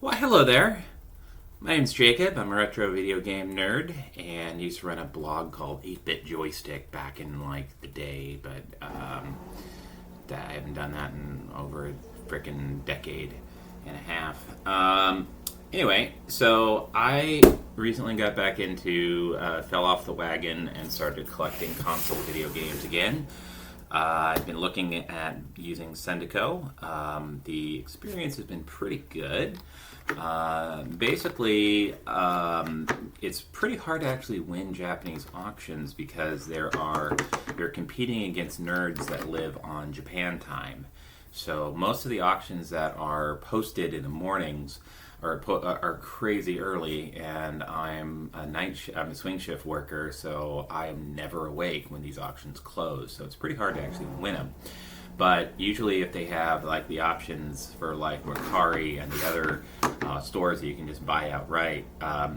Why, hello there. My name's Jacob. I'm a retro video game nerd and used to run a blog called 8-Bit Joystick back in the day, but I haven't done that in over a frickin' decade and a half. Anyway, so I recently got back into, fell off the wagon and started collecting console video games again. I've been looking at using Sendico. The experience has been pretty good. Basically, it's pretty hard to actually win Japanese auctions because you're competing against nerds that live on Japan time. So most of the auctions that are posted in the mornings are crazy early, and I'm a swing shift worker, so I am never awake when these auctions close. So it's pretty hard to actually win them. But usually, if they have the options for Mercari and the other stores that you can just buy outright.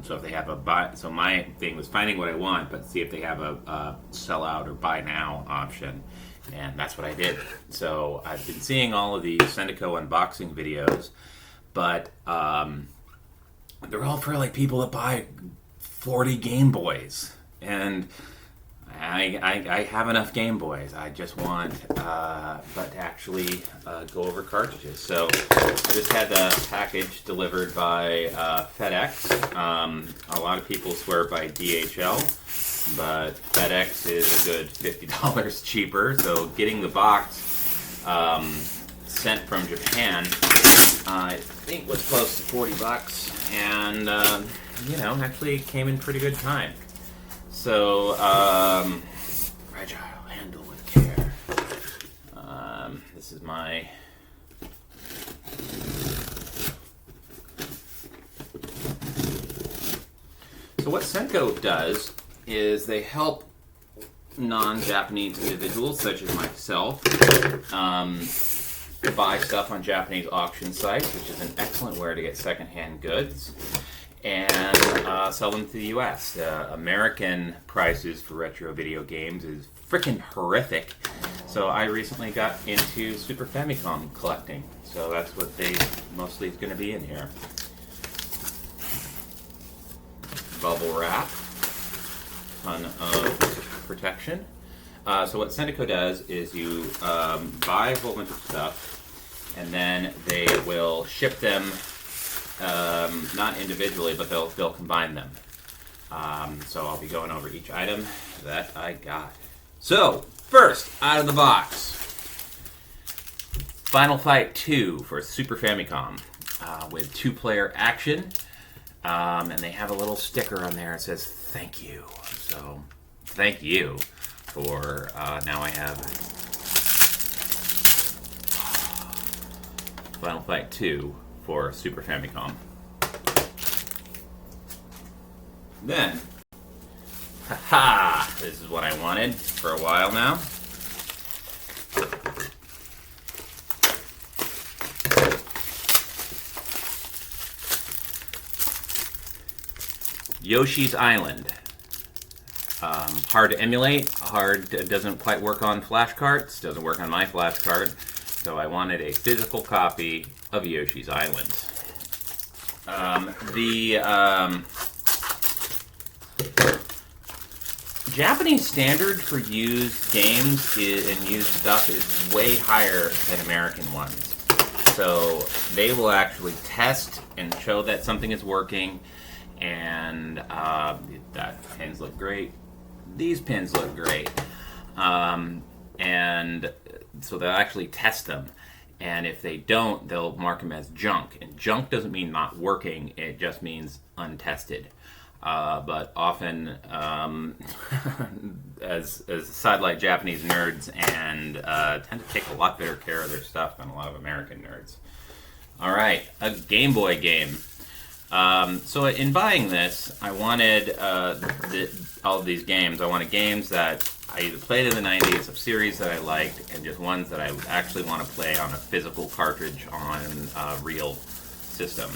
So if they have a buy, so my thing was finding what I want, but see if they have a sell out or buy now option, and that's what I did. So I've been seeing all of these Sendico unboxing videos, but they're all for people that buy 40 Game Boys, and I have enough Game Boys. I just want, but to actually go over cartridges. So I just had the package delivered by FedEx. A lot of people swear by DHL, but FedEx is a good $50 cheaper. So getting the box sent from Japan, I think was close to $40, and actually came in pretty good time. So, fragile, handle with care. This is my So what Senko does is they help non-Japanese individuals, such as myself, buy stuff on Japanese auction sites, which is an excellent way to get secondhand goods, and sell them to the U.S. American prices for retro video games is freaking horrific. So I recently got into Super Famicom collecting. So that's what they mostly is going to be in here. Bubble wrap, ton of protection. So what Sendico does is you buy a whole bunch of stuff, and then they will ship them. Not individually, but they'll combine them. So I'll be going over each item that I got. So, first, out of the box, Final Fight 2 for Super Famicom with 2-player action. And they have a little sticker on there that says, thank you. So, thank you for, now I have Final Fight 2 for Super Famicom. Then, haha, this is what I wanted for a while now. Yoshi's Island. Hard to emulate, doesn't quite work on flash carts, doesn't work on my flash cart, so I wanted a physical copy of Yoshi's Island. The Japanese standard for used games and used stuff is way higher than American ones. So they will actually test and show that something is working, and that pins look great. These pins look great. And so they'll actually test them. And if they don't, they'll mark them as junk. And junk doesn't mean not working, it just means untested. But often, as sidelight Japanese nerds, and tend to take a lot better care of their stuff than a lot of American nerds. Alright, a Game Boy game. So in buying this, I wanted all of these games. I wanted games that I either played in the 90s, of series that I liked, and just ones that I would actually want to play on a physical cartridge on a real system.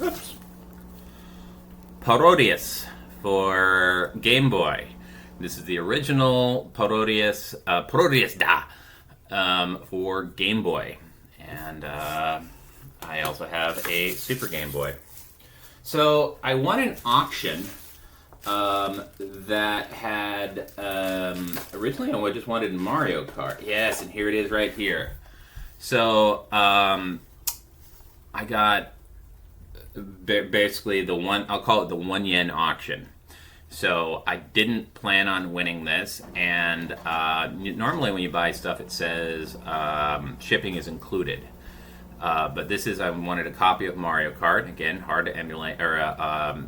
Oops. Parodius for Game Boy. This is the original Parodius for Game Boy. And I also have a Super Game Boy. So I won an auction that had originally I just wanted Mario Kart. Yes, and here it is right here. So I got basically the one, I'll call it the 1 yen auction. So I didn't plan on winning this, and normally when you buy stuff it says shipping is included. But this is, I wanted a copy of Mario Kart. Again, hard to emulate, or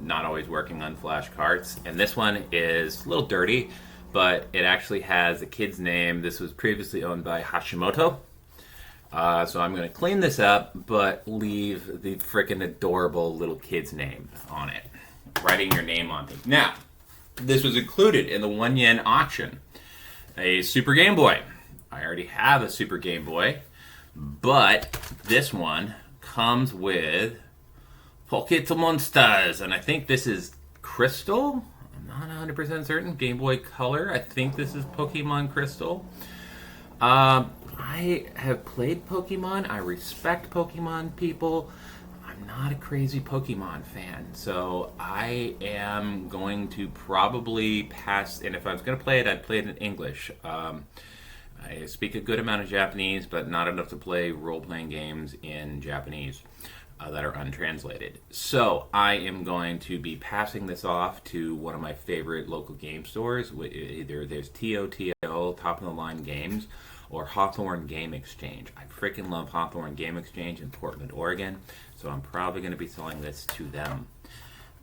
not always working on flash carts. And this one is a little dirty, but it actually has a kid's name. This was previously owned by Hashimoto. So I'm going to clean this up, but leave the freaking adorable little kid's name on it. Writing your name on things. Now, this was included in the 1 yen auction. A Super Game Boy. I already have a Super Game Boy. But this one comes with Pokemon Stars, and I think this is Crystal. I'm not 100% certain. Game Boy Color. I think this is Pokemon Crystal. I have played Pokemon. I respect Pokemon people. I'm not a crazy Pokemon fan, so I am going to probably pass. And if I was going to play it, I'd play it in English. I speak a good amount of Japanese, but not enough to play role-playing games in Japanese that are untranslated. So I am going to be passing this off to one of my favorite local game stores. Either there's TOTL, Top of the Line Games, or Hawthorne Game Exchange. I freaking love Hawthorne Game Exchange in Portland, Oregon, so I'm probably going to be selling this to them.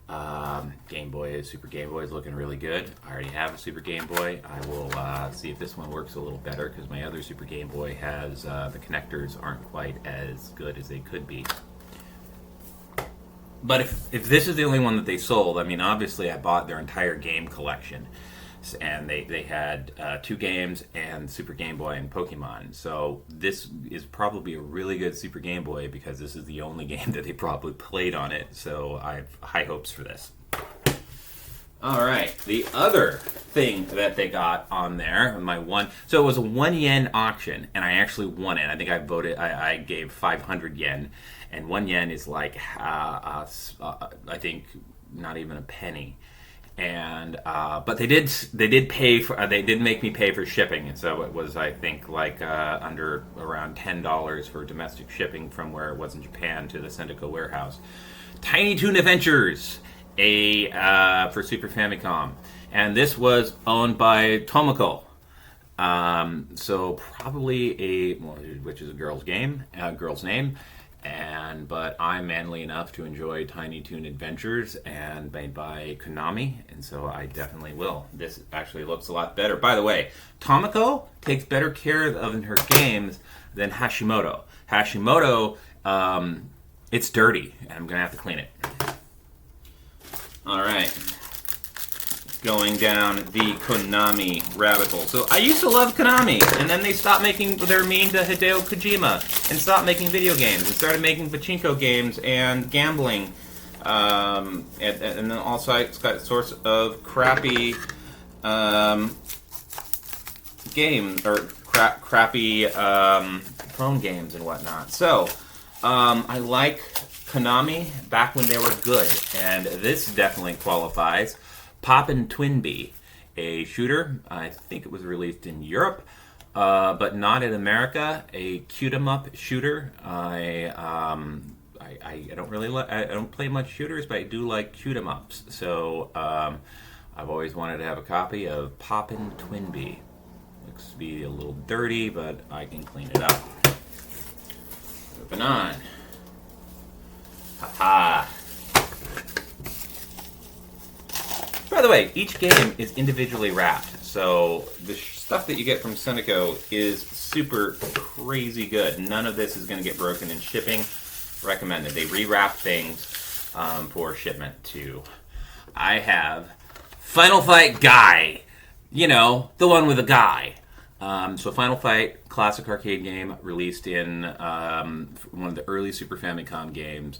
Super Game Boy is looking really good. I already have a Super Game Boy. I will see if this one works a little better, because my other Super Game Boy has the connectors aren't quite as good as they could be. But if this is the only one that they sold, I mean, obviously I bought their entire game collection. And they had 2 games and Super Game Boy and Pokemon. So this is probably a really good Super Game Boy, because this is the only game that they probably played on it. So I have high hopes for this. All right, the other thing that they got on there, so it was a 1 yen auction, and I actually won it. I think I gave 500 yen, and 1 yen is like, I think, not even a penny. And but they did pay for, they did make me pay for shipping, and so it was, I think, like under around $10 for domestic shipping from where it was in Japan to the Sendico warehouse. Tiny Toon Adventures, for Super Famicom, and this was owned by Tomoko. So probably which is a girl's name. But I'm manly enough to enjoy Tiny Toon Adventures, and made by Konami, and so I definitely will. This actually looks a lot better. By the way, Tomoko takes better care of her games than Hashimoto. Hashimoto, it's dirty, and I'm going to have to clean it. All right. Going down the Konami rabbit hole. So I used to love Konami, and then they stopped making, they're mean to Hideo Kojima, and stopped making video games, and started making pachinko games and gambling, and then also it's got sorts of crappy games, or crappy phone games and whatnot. So I like Konami back when they were good, and this definitely qualifies. Poppin' Twinbee, a shooter. I think it was released in Europe, but not in America. A cute-em-up shooter. I don't play much shooters, but I do like cute-em-ups. So I've always wanted to have a copy of Poppin' Twinbee. Looks to be a little dirty, but I can clean it up. Moving on. Ha-ha. By the way, each game is individually wrapped, so the stuff that you get from Sendico is super crazy good. None of this is going to get broken in shipping. Recommended. They rewrap things for shipment too. I have Final Fight Guy. You know, the one with a guy. So Final Fight, classic arcade game, released in one of the early Super Famicom games.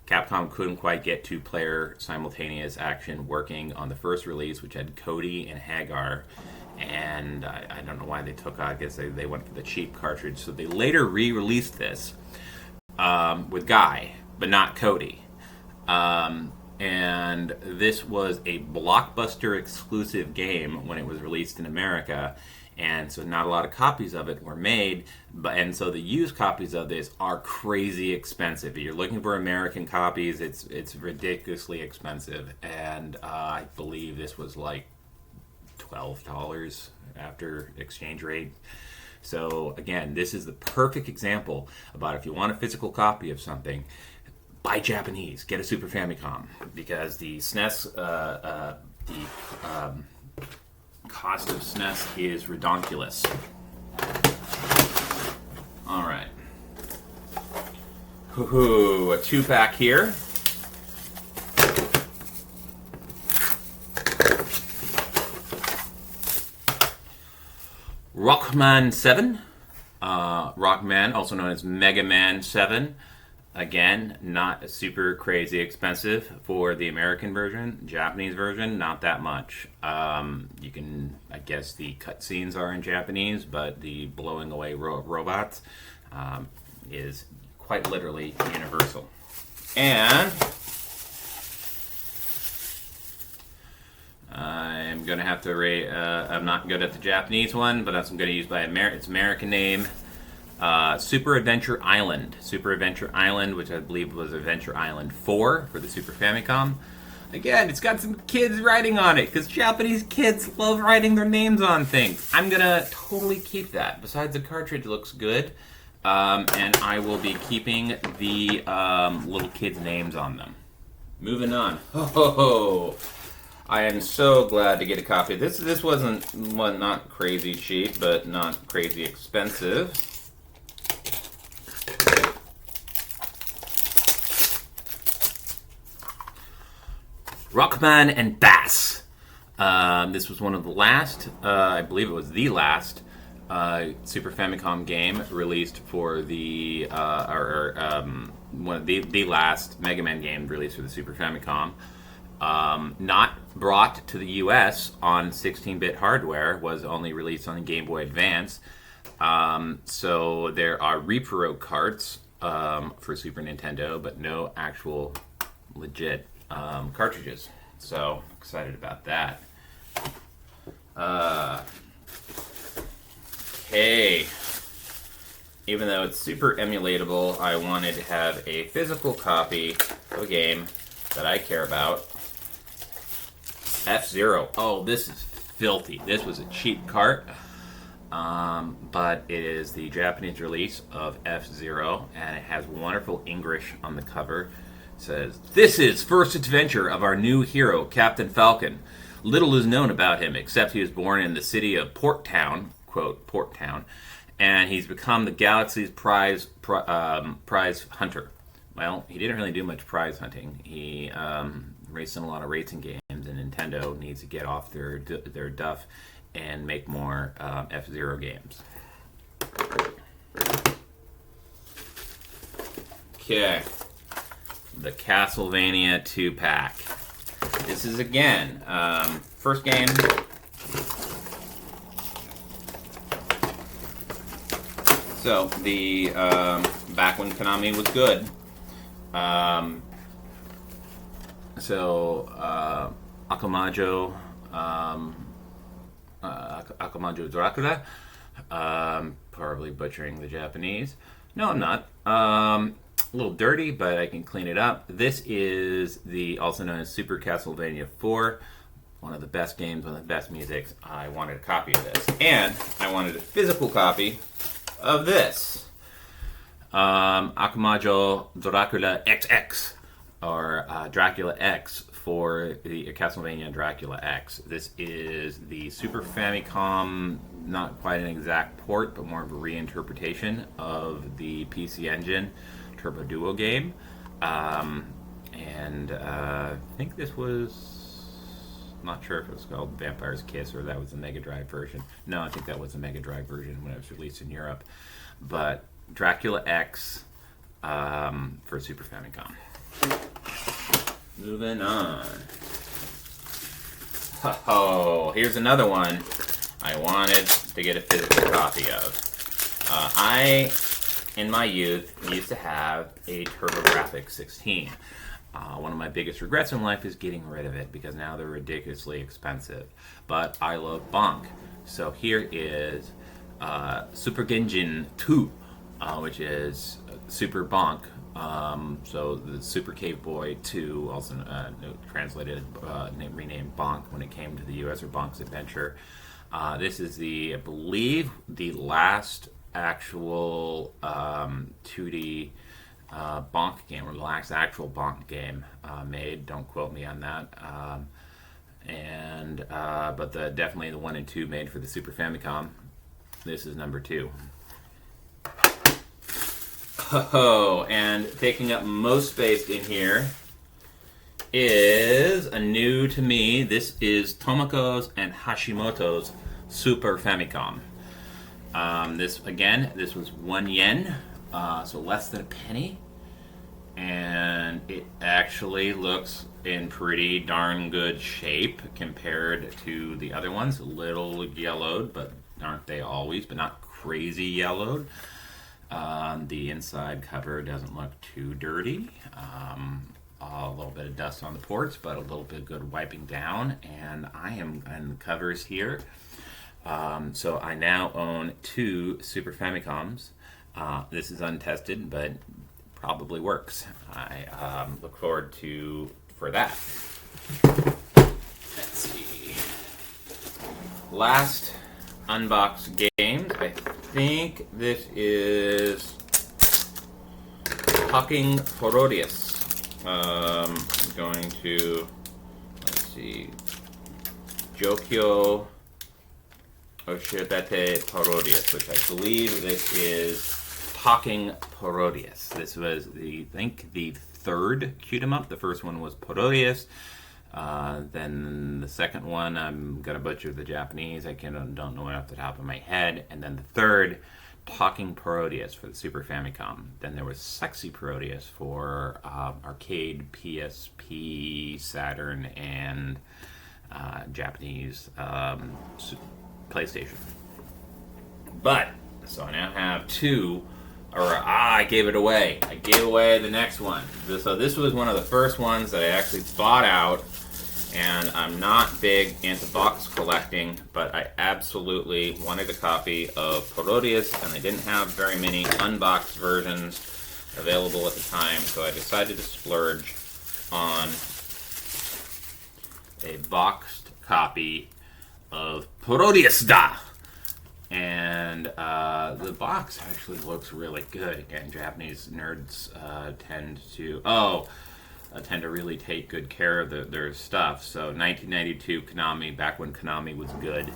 Capcom couldn't quite get two-player simultaneous action working on the first release, which had Cody and Hagar. And I don't know why they took, I guess they went for the cheap cartridge. So they later re-released this with Guy, but not Cody. And this was a Blockbuster exclusive game when it was released in America, and so not a lot of copies of it were made. And so the used copies of this are crazy expensive. If you're looking for American copies, it's ridiculously expensive, and I believe this was like $12 after exchange rate. So again, this is the perfect example about if you want a physical copy of something, buy Japanese, get a Super Famicom, because the SNES, cost of SNES is redonkulous. All right. Hoo-hoo, a 2-pack here. Rockman 7. Rockman, also known as Mega Man 7. Again, not super crazy expensive for the American version. Japanese version, not that much. You can, I guess the cutscenes are in Japanese, but the blowing away robots is quite literally universal. And I'm going to have to I'm not good at the Japanese one, but I'm going to use its American name. Super Adventure Island. Super Adventure Island, which I believe was Adventure Island 4 for the Super Famicom. Again, it's got some kids writing on it, because Japanese kids love writing their names on things. I'm going to totally keep that. Besides, the cartridge looks good, and I will be keeping the little kids' names on them. Moving on. Ho, ho, ho. I am so glad to get a copy. This wasn't not crazy cheap, but not crazy expensive. Rockman and Bass. This was one of the last, I believe it was the last, Super Famicom game released for the, one of the last Mega Man game released for the Super Famicom. Not brought to the US on 16-bit hardware, was only released on Game Boy Advance. So there are repro carts for Super Nintendo, but no actual legit cartridges. So excited about that. Okay. Even though it's super emulatable, I wanted to have a physical copy of a game that I care about. F-Zero. Oh, this is filthy. This was a cheap cart. But it is the Japanese release of F-Zero, and it has wonderful English on the cover. It says, "This is first adventure of our new hero, Captain Falcon. Little is known about him, except he was born in the city of Port Town," quote, Port Town, "and he's become the galaxy's prize hunter." Well, he didn't really do much prize hunting. He raced in a lot of racing games, and Nintendo needs to get off their duff and make more F-Zero games. Okay. The Castlevania 2-pack. This is, again, first game. So, the back when Konami was good. Akamajo, Akamajo Dracula. Probably butchering the Japanese. No, I'm not. A little dirty, but I can clean it up. This is the also known as Super Castlevania 4. One of the best games, one of the best musics. I wanted a copy of this. And I wanted a physical copy of this. Akamajo Dracula XX. Or Dracula X for the Castlevania Dracula X. This is the Super Famicom, not quite an exact port, but more of a reinterpretation of the PC Engine Turbo Duo game. I think this was, not sure if it was called Vampire's Kiss or that was the Mega Drive version. No, I think that was the Mega Drive version when it was released in Europe. But Dracula X for Super Famicom. Moving on. Oh, here's another one I wanted to get a physical copy of. I in my youth, used to have a TurboGrafx 16. One of my biggest regrets in life is getting rid of it because now they're ridiculously expensive. But I love Bonk. So here is Super Genjin 2, which is Super Bonk. So the Super Cave Boy 2, also translated, renamed Bonk when it came to the US, or Bonk's Adventure. This is I believe, the last actual 2D Bonk game, or the last actual Bonk game made. Don't quote me on that. But definitely the 1 and 2 made for the Super Famicom. This is number 2. Oh, and taking up most space in here is a new to me. This is Tomoko's and Hashimoto's Super Famicom. This was 1 yen, so less than a penny, and it actually looks in pretty darn good shape compared to the other ones. A little yellowed, but aren't they always? But not crazy yellowed. The inside cover doesn't look too dirty. A little bit of dust on the ports, but a little bit of good wiping down. And the covers here. So I now own 2 Super Famicoms. This is untested, but probably works. I look forward for that. Let's see. Last unboxed games. I think this is Talking Parodius. I'm going to, let's see, Jokyo Oshibete Parodius, which I believe this is Talking Parodius. This was the 3rd shoot 'em up. The first one was Parodius. Then the second one, I'm gonna butcher the Japanese. Don't know it off the top of my head. And then the third, Talking Parodius for the Super Famicom. Then there was Sexy Parodius for arcade, PSP, Saturn, and Japanese PlayStation. So I now have 2. I gave it away. I gave away the next one. So this was one of the first ones that I actually bought out. And I'm not big into box collecting, but I absolutely wanted a copy of Parodius, and they didn't have very many unboxed versions available at the time, so I decided to splurge on a boxed copy of Parodius da! And the box actually looks really good. Again, Japanese nerds tend to really take good care of their stuff. So 1992 Konami, back when Konami was good.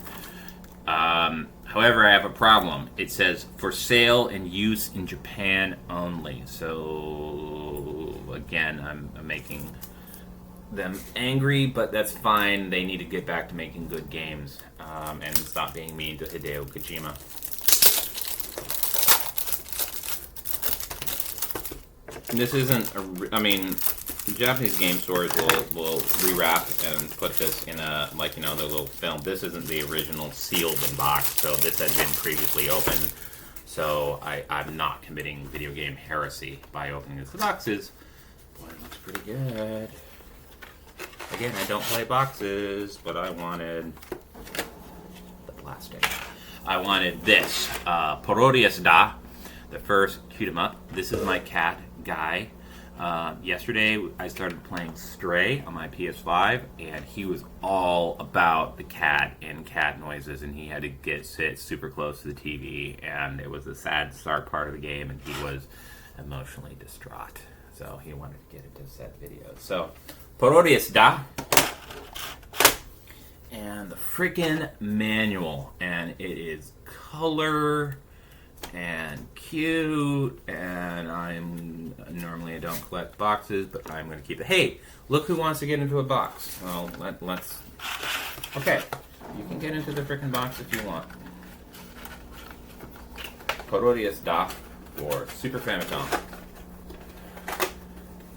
However, I have a problem. It says for sale and use in Japan only. So again, I'm making them angry, but that's fine. They need to get back to making good games and stop being mean to Hideo Kojima. This isn't Japanese game stores will rewrap and put this in the little film. This isn't the original sealed and boxed, so this had been previously opened. So I'm not committing video game heresy by opening this. The boxes, boy, it looks pretty good. Again, I don't play boxes, but I wanted the plastic. I wanted this Parodius da, the first shoot 'em up. This is my cat guy. Yesterday, I started playing Stray on my PS5, and he was all about the cat and cat noises, and he had to sit super close to the TV, and it was a sad start part of the game, and he was emotionally distraught. So he wanted to get into set videos. So, Parodius da, and the freaking manual, and it is color and cute, and I don't collect boxes, but I'm going to keep it. Hey, look who wants to get into a box. Well, let's. Okay, you can get into the freaking box if you want. Parodius da for Super Famicom.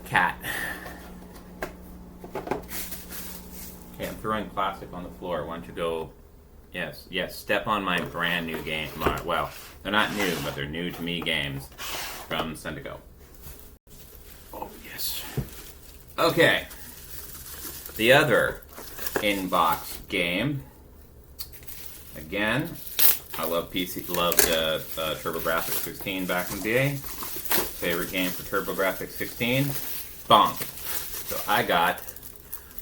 Cat. Okay, I'm throwing plastic on the floor. Why don't you go? Yes, step on my brand new game. Well, they're not new, but they're new to me games. from Sendico. Oh, yes. Okay. The other in-box game. Again, I loved TurboGrafx 16 back in the day. Favorite game for TurboGrafx 16? Bonk. So I got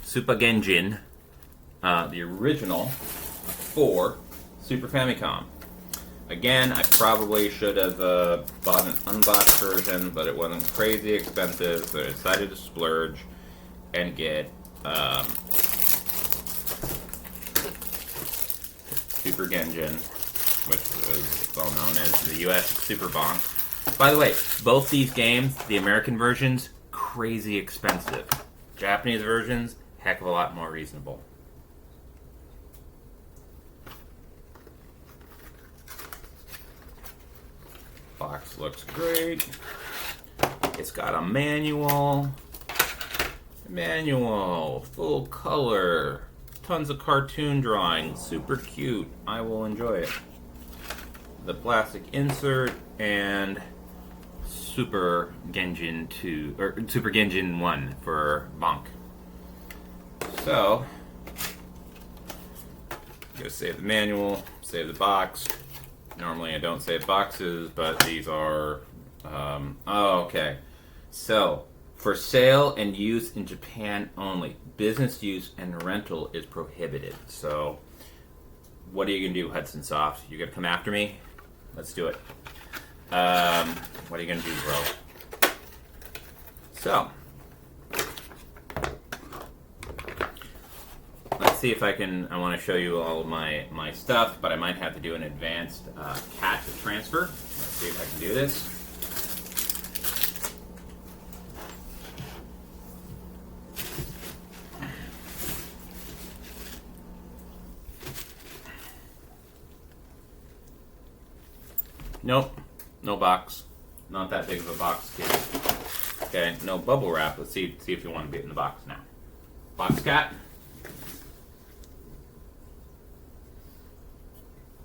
Super Genjin, the original for Super Famicom. Again, I probably should have bought an unboxed version, but it wasn't crazy expensive, so I decided to splurge and get Super Genjin, which was well known as the US Super Bonk. By the way, both these games, the American versions, crazy expensive. Japanese versions, heck of a lot more reasonable. Box looks great. It's got a manual, full color, tons of cartoon drawing, super cute. I will enjoy it. The plastic insert and Super Genjin 2 or Super Genjin 1 for Bonk. So, I'm gonna save the manual, save the box. Normally I don't save boxes, but these are. Oh, okay. So, for sale and use in Japan only. Business use and rental is prohibited. So, what are you gonna do, Hudson Soft? You gonna come after me? Let's do it. What are you gonna do, bro? So, let's see if I can. I want to show you all of my stuff, but I might have to do an advanced cat transfer. Let's see if I can do this. Nope, no box. Not that big of a box, kid. Okay, no bubble wrap. Let's see if you want to be in the box now. Box cat.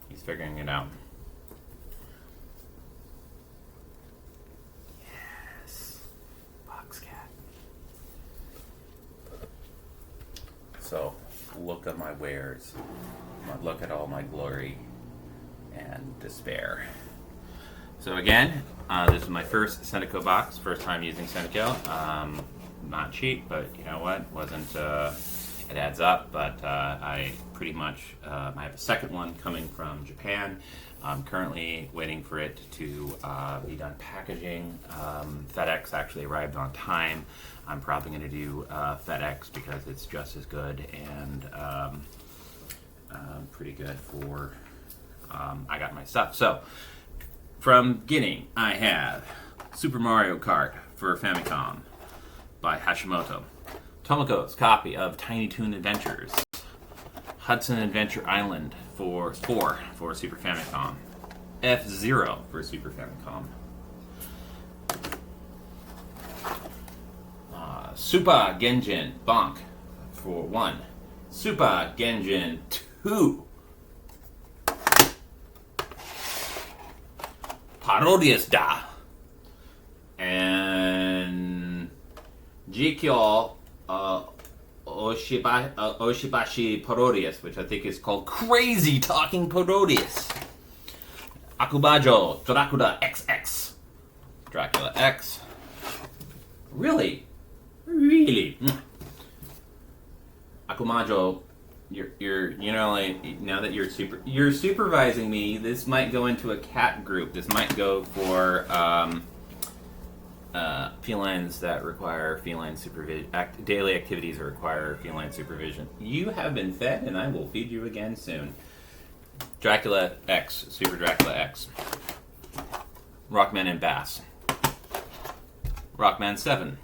He's figuring it out. Yes, box cat. So, look at my wares. Look at all my glory and despair. So again, this is my first Sendico box, first time using Sendico. Not cheap, but you know what? It adds up, but I pretty much, I have a second one coming from Japan. I'm currently waiting for it to be done packaging. FedEx actually arrived on time. I'm probably going to do FedEx because it's just as good and pretty good for, I got my stuff. So, from beginning, I have Super Mario Kart for Famicom by Hashimoto. Tomoko's copy of Tiny Toon Adventures. Hudson Adventure Island for Super Famicom. F-Zero for Super Famicom. Super Genjin Bonk for 1. Super Genjin 2. Parodius da. And Jikyo Oshibashi Parodius, which I think is called Crazy Talking Parodius. Akubajo Dracula XX. Dracula X. Really? Akumajo, now that you're supervising me, this might go into a cat group. This might go for felines that require feline supervision, daily activities that require feline supervision. You have been fed, and I will feed you again soon. Dracula X, Super Dracula X. Rockman and Bass. Rockman 7.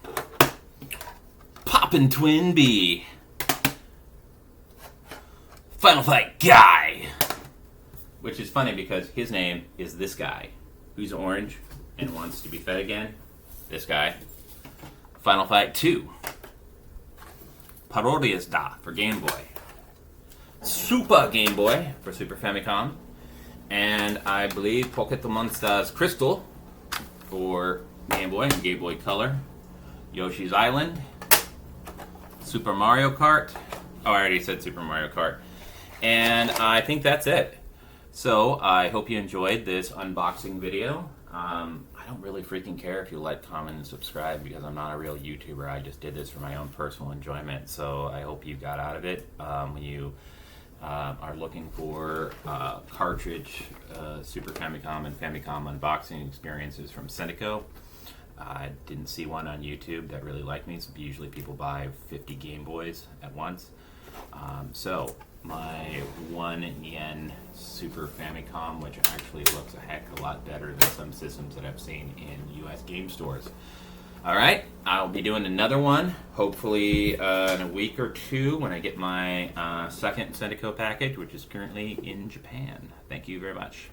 Poppin' Twin B. Final Fight Guy! Which is funny because his name is this guy, who's orange and wants to be fed again. This guy. Final Fight 2. Parodius Da for Game Boy. Super Game Boy for Super Famicom. And I believe Pocket Monsters Crystal for Game Boy and Game Boy Color, Yoshi's Island, Super Mario Kart. Oh, I already said Super Mario Kart. And I think that's it. So I hope you enjoyed this unboxing video. I don't really freaking care if you like, comment, and subscribe because I'm not a real YouTuber. I just did this for my own personal enjoyment. So I hope you got out of it. When you are looking for cartridge Super Famicom and Famicom unboxing experiences from Sendico, I didn't see one on YouTube that really liked me. So usually people buy 50 Game Boys at once. So my 1 yen Super Famicom, which actually looks a heck of a lot better than some systems that I've seen in US game stores. Alright, I'll be doing another one, hopefully in a week or two when I get my second Sendico package, which is currently in Japan. Thank you very much.